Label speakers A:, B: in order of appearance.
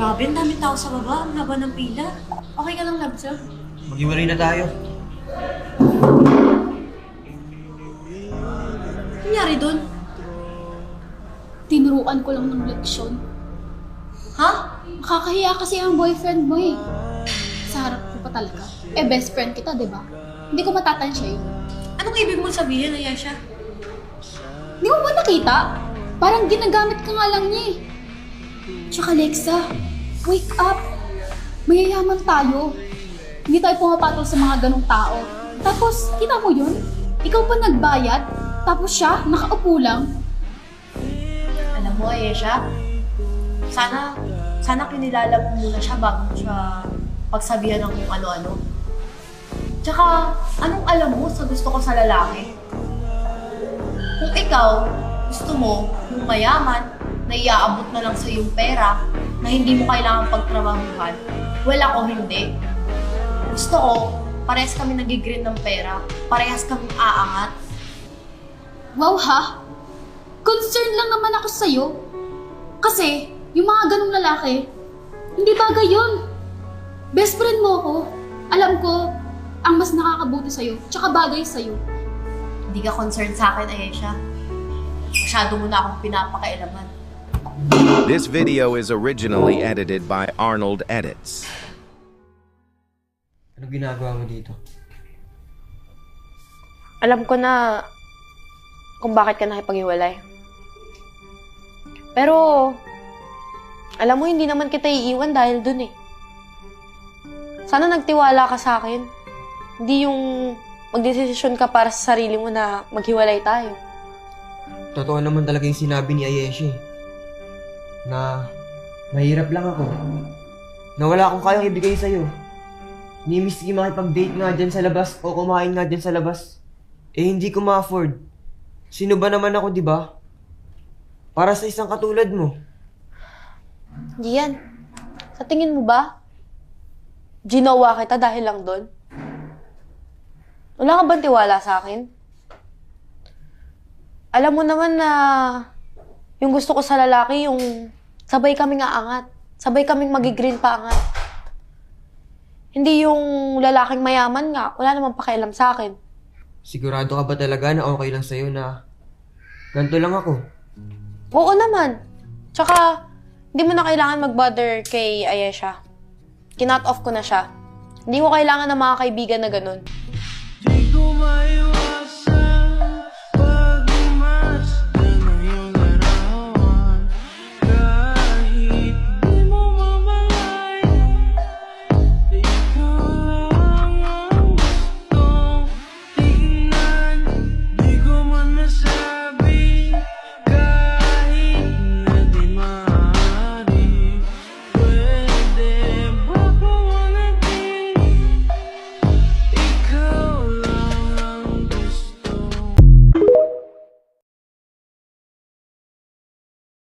A: Grabe, ang dami tao sa baba. Ang haba ng pila. Okay ka lang, Labsa?
B: Maghiwalay na tayo.
A: Ano nangyari dun?
C: Tinuruan ko lang ng leksyon.
A: Ha?
C: Nakakahiya kasi ang boyfriend mo eh. Sa harap ko pa talaga. Eh, best friend kita, di ba? Hindi ko matatansya yun.
A: Anong ibig mong sabihin, Ayesha?
C: Di mo ba nakita? Parang ginagamit ka nga lang niya eh. Tsaka Lexa, wake up! Mayayaman tayo. Hindi tayo pumapatol sa mga ganong tao. Tapos, kita mo yun? Ikaw pa nagbayad, tapos siya, nakaupo lang.
A: Alam mo, Ayesha, sana kinilala mo muna siya bago mo siya pagsabihan ng kung ano-ano. Tsaka, anong alam mo sa gusto ko sa lalaki? Kung ikaw, gusto mo yung mayaman, na iaabot na lang sa yung pera, na hindi mo kailangan pagtrabahuhan, well ako hindi. Gusto ko, parehas kami nag-green ng pera, parehas kami aangat.
C: Wow ha? Concerned lang naman ako sa'yo. Kasi, yung mga ganong lalaki, hindi bagay yun. Best friend mo ako. Alam ko, ang mas nakakabuti sa'yo, tsaka bagay sa'yo.
A: Hindi ka concerned sa akin, Ayesha. Masyado mo na akong pinapakailaman.
D: This video is originally edited by Arnold Edits.
B: Ano ginagawa mo dito?
E: Alam ko na kung bakit ka nakipag-iwalay. Pero, alam mo, hindi naman kita iiwan dahil dun eh. Sana nagtiwala ka sa akin. Hindi yung magdesisyon ka para sa sarili mo na maghiwalay tayo.
B: Totoo naman talaga yung sinabi ni Ayesha na mahirap lang ako. Na wala akong kayang ibigay sa'yo. Ni miski makipag-date nga dyan sa labas o kumain nga dyan sa labas. Eh hindi ko ma-afford. Sino ba naman ako, di ba? Para sa isang katulad mo.
E: Gian, sa tingin mo ba, ginawa kita dahil lang doon? Wala ka bang tiwala sa akin? Alam mo naman na yung gusto ko sa lalaki, yung sabay kaming aangat. Sabay kaming magigreen pa angat. Hindi yung lalaking mayaman nga, wala namang pakialam sa akin.
B: Sigurado ka ba talaga na okay lang sa'yo na ganito lang ako?
E: Oo naman. Tsaka, hindi mo na kailangan mag-bother kay Ayesha. Kinut off ko na siya. Hindi ko kailangan ng mga kaibigan na ganun.